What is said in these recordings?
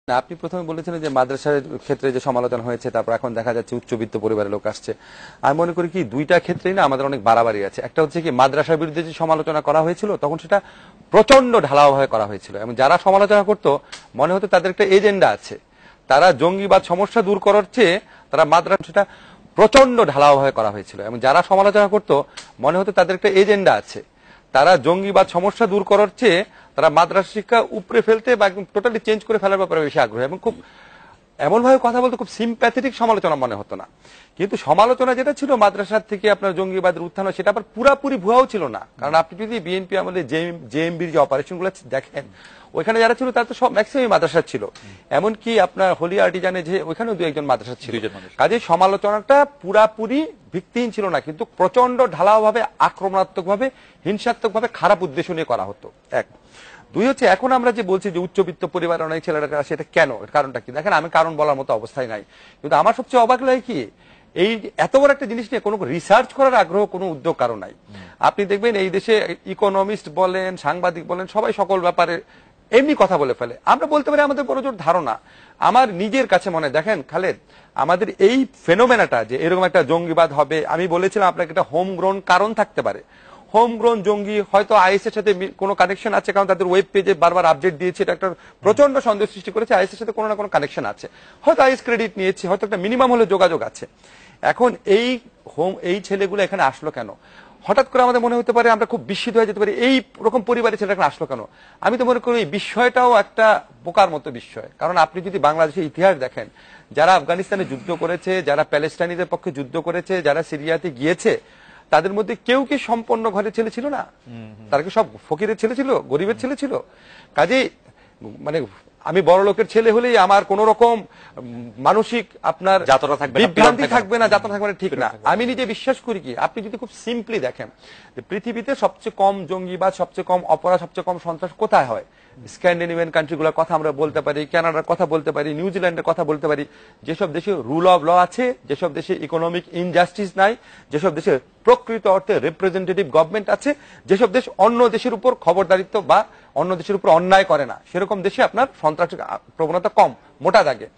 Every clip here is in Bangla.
না, আপনি প্রথমে বলেছিলেন যে মাদ্রাসার ক্ষেত্রে যে সমালোচনা হয়েছে, তারপর এখন দেখা যাচ্ছে উচ্চবিত্ত পরিবারের লোক আসছে। আমি মনে করি কি দুইটা ক্ষেত্রেই না আমাদের অনেক বাড়াবাড়ি আছে। একটা হচ্ছে কি মাদ্রাসার বিরুদ্ধে যে সমালোচনা করা হয়েছিল তখন সেটা প্রচন্ড ঢালাওভাবে করা হয়েছিল এবং যারা সমালোচনা করতো মনে হতো তাদের একটা এজেন্ডা আছে, তারা জঙ্গিবাদ সমস্যা দূর করার চেয়ে তারা মাদ্রাসা সেটা প্রচন্ড ঢালাওভাবে করা হয়েছিল এবং যারা সমালোচনা করতো মনে হতো তাদের একটা এজেন্ডা আছে, তারা জঙ্গিবাদ সমস্যা দূর করার চেয়ে তারা মাদ্রাসা শিক্ষা উপরে ফেলতে বা একদম টোটালি চেঞ্জ করে ফেলার ব্যাপারে বেশি আগ্রহী এবং খুব এমনভাবে কথা বলতে খুব সিম্প্যাথেটিক সমালোচনা মনে হতো না। কিন্তু সমালোচনা যেটা ছিল মাদ্রাসার থেকে আপনার জঙ্গিবাদের উত্থান, সেটা আবার পুরাপুরি ভুয়াও ছিল না। কারণ আপনি যদি বিএনপি আমলে জেএমবির যে অপারেশন গুলো দেখেন, ওইখানে যারা ছিল তারা তো সব ম্যাক্সিমাম মাদ্রাসা ছিল, এমনকি আপনার হোলি আর্টিজানে যে ওইখানেও দু একজন মাদ্রাসা ছিল। কাজে সমালোচনাটা পুরাপুরি ভিত্তিহীন ছিল না, কিন্তু প্রচন্ড ঢালাওভাবে আক্রমণাত্মক ভাবে হিংসাত্মক ভাবে খারাপ উদ্দেশ্য নিয়ে করা হতো। এক দুই হচ্ছে এখন আমরা যে বলছি যে উচ্চবিত্ত পরিবারের অনেক ছেলেরা, সেটা কেন, কারণটা কি? দেখেন, আমি কারণ বলার মতো অবস্থায় নাই, কিন্তু আমার সবচেয়ে অবাক লাগে কি এই এত বড় একটা জিনিস নিয়ে কোনো রিসার্চ করার আগ্রহ, কোনো উদ্যোগ কারো নাই। আপনি দেখবেন এই দেশে ইকোনমিস্ট বলেন, সাংবাদিক বলেন, সবাই সকল ব্যাপারে এমনি কথা বলে ফেলে। আমরা বলতে পারি আমাদের বড় জোর ধারণা। আমার নিজের কাছে মনে, দেখেন খালেদ, আমাদের এই ফেনোমেনাটা যে এরকম একটা জঙ্গিবাদ হবে, আমি বলেছিলাম আপনাকে একটা হোমগ্রোন কারণ থাকতে পারে। হোমগ্রোন জঙ্গি হয়তো আইএস এর সাথে কোনো কানেকশন আছে, কারণ তাদের ওয়েব পেজে বারবার আপডেট দিয়েছে, এটা একটা প্রচন্ড সন্দেহ সৃষ্টি করেছে আইএস এর সাথে কোনো না কোনো কানেকশন আছে, হয়তো আইএস ক্রেডিট নিয়েছে, হয়তো একটা মিনিমাম হলে যোগাযোগ আছে। এখন এই ছেলেগুলো এখানে আসলো কেন? হঠাৎ করে আমাদের মনে হতে পারে, আমরা খুব বিস্মিত হয়ে যেতে পারি, এই রকম পরিবারের ছেলে এখানে আসলো কেন? আমি তো মনে করি এই বিষয়টাও একটা বোকার মতো বিষয়। কারণ আপনি যদি বাংলাদেশের ইতিহাস দেখেন, যারা আফগানিস্তানে যুদ্ধ করেছে, যারা প্যালেস্টাইনিদের পক্ষে যুদ্ধ করেছে, যারা সিরিয়াতে গিয়েছে, তাদের মধ্যে কেউ কি সম্পন্ন ঘরের ছেলে ছিল না? তারা কি সব ফকিরের ছেলে ছিল, গরিবের ছেলে ছিল? কাজেই মানে আমি বড় লোকের ছেলে হলেই আমার কোন রকম মানসিক আপনার বিভ্রান্তি থাকবে না, যাতনা থাকবে না, ঠিক না। আমি নিজে বিশ্বাস করি কি, আপনি যদি খুব সিম্পলি দেখেন যে পৃথিবীতে সবচেয়ে কম জঙ্গিবাদ, সবচেয়ে কম অপরাধ, সবচেয়ে কম সন্ত্রাস কোথায় হয়? স্ক্যান্ডিনেভিয়ান কান্ট্রিগুলোর কথা আমরা বলতে পারি, কানাডার কথা বলতে পারি, নিউজিল্যান্ডের কথা বলতে পারি। যেসব দেশে রুল অফ ল আছে, যেসব দেশে ইকোনমিক ইনজাস্টিস নাই, যেসব দেশে প্রকৃত অর্থে রিপ্রেজেন্টেটিভ গভর্নমেন্ট আছে, যেসব দেশ অন্য দেশের উপর খবরদারিত্ব বা অন্য দেশের উপর অন্যায় করে না, সেরকম দেশে আপনার সন্ত্রাসের প্রবণতা কম, মোটা দাগে।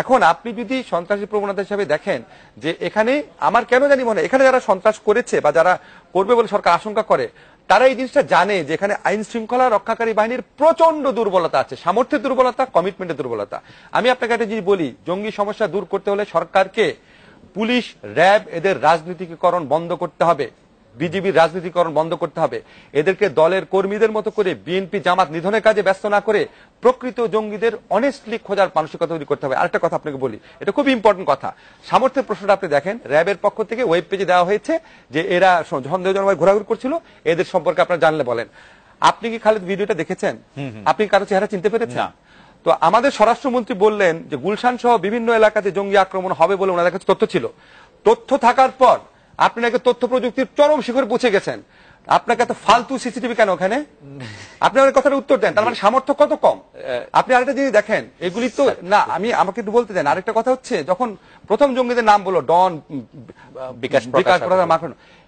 এখন আপনি যদি সন্ত্রাসী প্রবণতা হিসাবে দেখেন যে এখানে আমার কেন জানি মনে হয় এখানে যারা সন্ত্রাস করেছে বা যারা করবে বলে সরকার আশঙ্কা করে, তারা এই জিনিসটা জানে যে এখানে আইন শৃঙ্খলা রক্ষাকারী বাহিনীর প্রচন্ড দুর্বলতা আছে, সামর্থ্যের দুর্বলতা, কমিটমেন্টের দুর্বলতা। আমি আপনাকে একটা জিনিস বলি, জঙ্গি সমস্যা দূর করতে হলে সরকারকে পুলিশ, র্যাব এদের রাজনীতিকরণ বন্ধ করতে হবে, বিজিবির রাজনীতিকরণ বন্ধ করতে হবে, এদেরকে দলের কর্মীদের মতো করে বিএনপি জামাত নিধনের কাজে ব্যস্ত না করে প্রকৃত জঙ্গিদের অনেস্টলি খোঁজার মানসিকতা তৈরি করতে হবে। আরেকটা কথা আপনাকে বলি, এটা খুব ইম্পর্টেন্ট কথা, সামর্থ্যের প্রশ্নটা আপনি দেখেন, র্যাবের পক্ষ থেকে ওয়েব পেজে দেওয়া হয়েছে যে এরা সন্দেহজনক ঘোরাঘুরি করছিল, এদের সম্পর্কে আপনারা জানলে বলেন। আপনি কি খালেদ ভিডিওটা দেখেছেন? আপনি কারো চেহারা চিনতে পেরেছেন? তো আমাদের স্বরাষ্ট্রমন্ত্রী বললেন যে গুলশান সহ বিভিন্ন এলাকাতে জঙ্গি আক্রমণ হবে বলে ওনাদের কাছে তথ্য ছিল। তথ্য থাকার পর আপনি নাকি তথ্য প্রযুক্তির চরম শিখরে পৌঁছে গেছেন, আপনাকে এত ফালতু সিসিটিভি কেন ওখানে? আপনি আমার কথার উত্তর দেন, তার মানে সামর্থ্য কত কম। আপনি আরেকটা জিনিস দেখেন, এগুলি তো না, আমাকে একটু বলতে দেন। আরেকটা কথা হচ্ছে, যখন প্রথম জঙ্গিদের নাম বলো ডন, বিকাশ,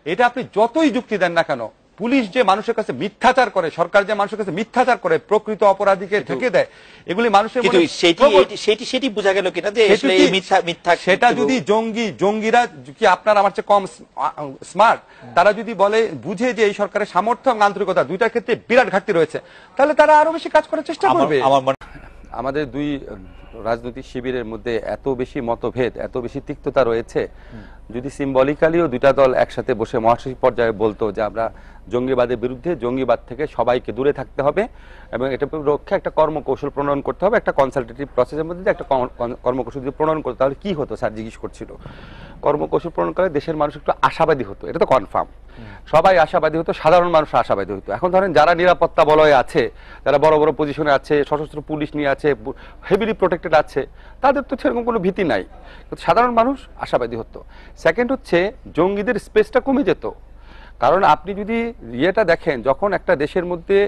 এটা আপনি যতই যুক্তি দেন না কেন, পুলিশ যে মানুষের কাছে মিথ্যাচার করে, সরকার যে মানুষের কাছে মিথ্যাচার করে, প্রকৃত অপরাধীকে ঢেকে দেয়, এগুলি মানুষের সেটি বোঝা গেল কিনা যে মিথ্যা। সেটা যদি জঙ্গিরা কি আপনার আমার চেয়ে কম স্মার্ট, তারা যদি বলে বুঝে যে এই সরকারের সামর্থ্য এবং আন্তরিকতা দুইটার ক্ষেত্রে বিরাট ঘাটতি রয়েছে, তাহলে তারা আরো বেশি কাজ করার চেষ্টা করবে। আমাদের দুই রাজনৈতিক শিবিরের মধ্যে এত বেশি মতভেদ, এত বেশি তিক্ততা রয়েছে, যদি সিম্বলিক্যালিও দুইটা দল একসাথে বসে মহাসচিব পর্যায়ে বলতো যে আমরা জঙ্গিবাদের বিরুদ্ধে, জঙ্গিবাদ থেকে সবাইকে দূরে থাকতে হবে এবং এটা রক্ষা একটা কর্মকৌশল প্রণয়ন করতে হবে, একটা কনসালটেটিভ প্রসেসের মধ্যে একটা কর্মকৌশল যদি প্রণয়ন করতে, তাহলে কি হতো? স্যার জিজ্ঞেস করছিল, কর্মকৌশল প্রণয়ন করে দেশের মানুষ একটু আশাবাদী হতো, এটা তো কনফার্ম, সবাই আশাবাদী হতো, সাধারণ মানুষ আশাবাদী হতো। এখন ধরেন যারা নিরাপত্তা বলয়ে আছে, যারা বড় বড় পজিশনে আছে, সশস্ত্র পুলিশ নিয়ে আছে, হেভিলি প্রোটেক্টেড আছে, তাদের তো সেরকম কোনো ভীতি নাই, কিন্তু সাধারণ মানুষ আশাবাদী হতো। সেকেন্ড হচ্ছে জঙ্গিদের স্পেসটা কমে যেত, কারণ আপনি যদি ইয়েটা দেখেন, যখন একটা দেশের মধ্যে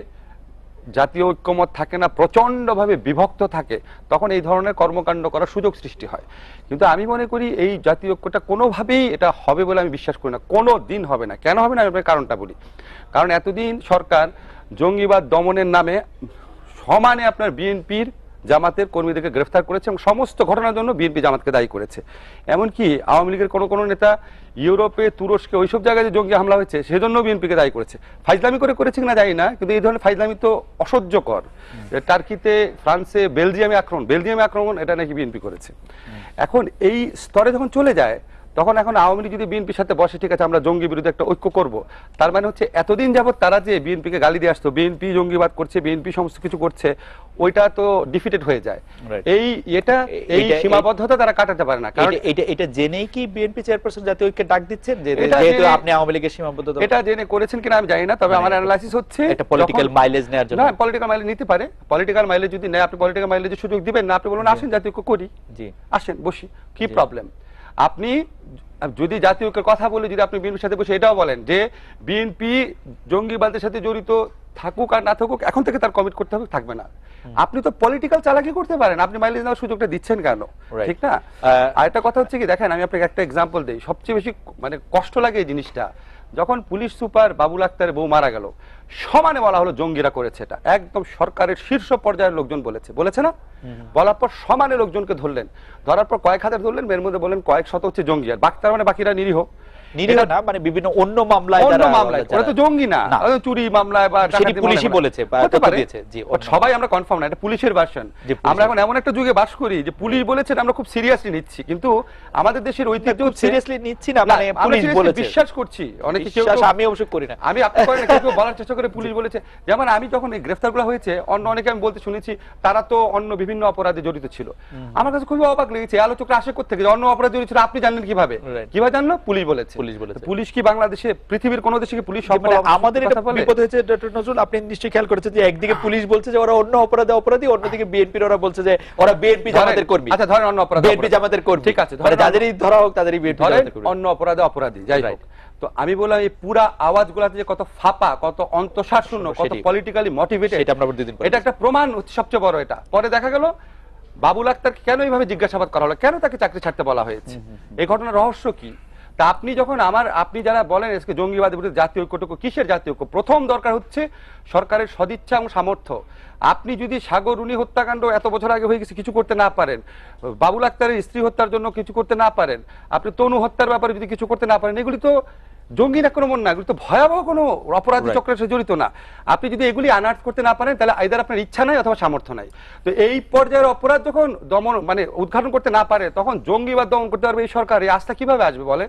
জাতীয় ঐক্যমত থাকে না, প্রচন্ডভাবে বিভক্ত থাকে, তখন এই ধরনের কর্মকাণ্ড করার সুযোগ সৃষ্টি হয়। কিন্তু আমি মনে করি এই জাতীয় ঐক্যটা কোনোভাবেই এটা হবে বলে আমি বিশ্বাস করি না, কোনো দিন হবে না। কেন হবে না? আমি কারণটা বলি। কারণ এতদিন সরকার জঙ্গিবাদ দমনের নামে সমানে আপনার বিএনপির জামাতের কর্মীদেরকে গ্রেফতার করেছে এবং সমস্ত ঘটনার জন্য বিএনপি জামাতকে দায়ী করেছে। এমনকি আওয়ামী লীগের কোনো নেতা ইউরোপে, তুরস্কে ওইসব জায়গায় যে জঙ্গি হামলা হয়েছে সেজন্য বিএনপিকে দায়ী করেছে। ফাইজলামি করেছে কিনা জানি না, কিন্তু এই ধরনের ফাইজলামি তো অসহ্যকর। টার্কিতে, ফ্রান্সে, বেলজিয়ামে আক্রমণ এটা নাকি বিএনপি করেছে। এখন এই স্তরে যখন চলে যায়, তখন এখন আওয়ামী লীগ যদি বিএনপির সাথে বসে, ঠিক আছে আমরা জঙ্গি বিরুদ্ধে একটা ঐক্য করব, তার মানে হচ্ছে এতদিন যাবত তারা যে বিএনপিকে গালি দিয়ে আসতো, বিএনপি জঙ্গিবাদ করছে, বিএনপি সমস্ত কিছু করছে, ওইটা তো ডিফিটেড হয়ে যায়। এই সীমাবদ্ধতা তারা কাটাতে পারে না। কারণ এটা জেনেই কি বিএনপি চেয়ারপারসন জাতীয় ঐক্যে ডাক দিচ্ছেন, যেহেতু আপনি আওয়ামী লীগের সীমাবদ্ধতা এটা জেনে করেছেন কিনা আমি জানি না, তবে আমার অ্যানালাইসিস হচ্ছে এটা পলিটিক্যাল মাইলেজ নেওয়ার জন্য। না, পলিটিক্যাল মাইলেজ নিতে পারে। পলিটিক্যাল মাইলেজ যদি নেয়, আপনি পলিটিক্যাল মাইলেজের সুযোগ দিবেন না, আপনি বলুন আসেন জাতীয় ঐক্য করি, আসেন বসি, কি প্রবলেম? আপনি যদি জাতীয় ঐক্যের কথা বলে যদি আপনি বিএনপির সাথে বসে এটাও বলেন যে বিএনপি জঙ্গিবাদের সাথে জড়িত থাকুক আর না থাকুক, এখন থেকে তার কমিট করতে হবে, থাকবে না। আপনি তো পলিটিক্যাল চালাকি করতে পারেন, আপনি মাইলেজ নেওয়ার সুযোগটা দিচ্ছেন কেন? ঠিক না? আর একটা কথা হচ্ছে কি, দেখেন আমি আপনাকে একটা এক্সাম্পল দেই, সবচেয়ে বেশি মানে কষ্ট লাগে এই জিনিসটা, যখন পুলিশ সুপার বাবুল আক্তারের বউ মারা গেল, সমানে বলা হলো জঙ্গিরা করেছে। এটা একদম সরকারের শীর্ষ পর্যায়ের লোকজন বলেছে না? বলার পর সমানে লোকজনকে ধরলেন, ধরার পর কয়েক হাজার ধরলেন, এর মধ্যে বললেন কয়েক শত হচ্ছে জঙ্গি, আর তার মানে বাকিরা নিরীহ না, মানে বিভিন্ন অন্য মামলায় ওরা তো জঙ্গি না, চুরি মামলায় বা পুলিশই বলেছে, সবাই আমরা কনফার্ম না, এটা পুলিশের ভার্সন। আমরা এখন এমন একটা যুগে বাস করি যে পুলিশ বলেছে আমরা খুব সিরিয়াসলি নিচ্ছি, কিন্তু আমাদের দেশের ঐতিহ্য সিরিয়াসলি নিচ্ছি না, মানে পুলিশ বলেছে বিশ্বাস করছি। অনেকে কেউ, আমি অবশ্য করি না, আমি আপনি করেন, কেউ বলার চেষ্টা করে পুলিশ বলেছে। যেমন আমি যখন এই গ্রেফতারগুলো হয়েছে, অনেকে আমি বলতে শুনেছি তারা তো অন্য বিভিন্ন অপরাধে জড়িত ছিল। আমার কাছে খুবই অবাক লেগেছে, আলোচকরা আসে কোত্থেকে যে অন্য অপরাধে জড়িত ছিল, আপনি জানলেন কিভাবে? জানলো? পুলিশ বলেছে। পুলিশ কি বাংলাদেশে, পৃথিবীর কোন দেশে কি পুলিশ? আমাদের এটা বিপদ হয়েছে ডক্টর নজরুল, আপনি নিশ্চয়ই খেয়াল করেছেন যে একদিকে পুলিশ বলছে যে ওরা অন্য অপরাধে অপরাধী, অন্যদিকে বিএনপির ওরা বলছে যে ওরা বিএনপি জামাতের কর্মী। আচ্ছা ধরেন অন্য অপরাধে, বিএনপি জামাতের কর্মী, ঠিক আছে, মানে যাদেরই ধরা হোক তাদেরই বিএনপি জামাতের কর্মী, অন্য অপরাধে অপরাধী, যাই হোক। তো আমি বললাম এই পুরা আওয়াজগুলোতে যে কত ফাঁপা, কত অন্তঃসারশূন্য, কত পলিটিক্যালি মোটিভেটেড, এটা আমরা দুদিন পরে, এটা একটা প্রমাণ হচ্ছে সবচেয়ে বড়। এটা পরে দেখা গেল বাবুল আক্তারকে কেন এইভাবে জিজ্ঞাসাবাদ করা হলো, কেন তাকে চাকরি ছাড়তে বলা হয়েছে, এই ঘটনার রহস্য কি? তা আপনি যখন আপনি যারা বলেন আজকে জঙ্গিবাদের বিরুদ্ধে জাতীয় ঐক্যটুকু, কিসের জাতীয় ঐক্য? প্রথম দরকার হচ্ছে সরকারের সদিচ্ছা এবং সামর্থ্য। আপনি যদি সাগররুনি হত্যাকাণ্ড এত বছর আগে হয়ে গেছে কিছু করতে না পারেন, বাবুল আক্তারের স্ত্রী হত্যার জন্য কিছু করতে না পারেন, আপনি তনু হত্যার ব্যাপারে যদি কিছু করতে না পারেন, এগুলি তো জঙ্গির আক্রমণ না, এগুলি তো ভয়াবহ কোনো অপরাধী চক্রের সাথে জড়িত না। আপনি যদি এগুলি আনার্ট করতে না পারেন, তাহলে আইদার আপনার ইচ্ছা নাই অথবা সামর্থ্য নাই। তো এই পর্যায়ের অপরাধ যখন দমন মানে উদ্ঘাটন করতে না পারে, তখন জঙ্গিবাদ দমন করতে পারবে এই সরকার, এই আস্থা কিভাবে আসবে বলে?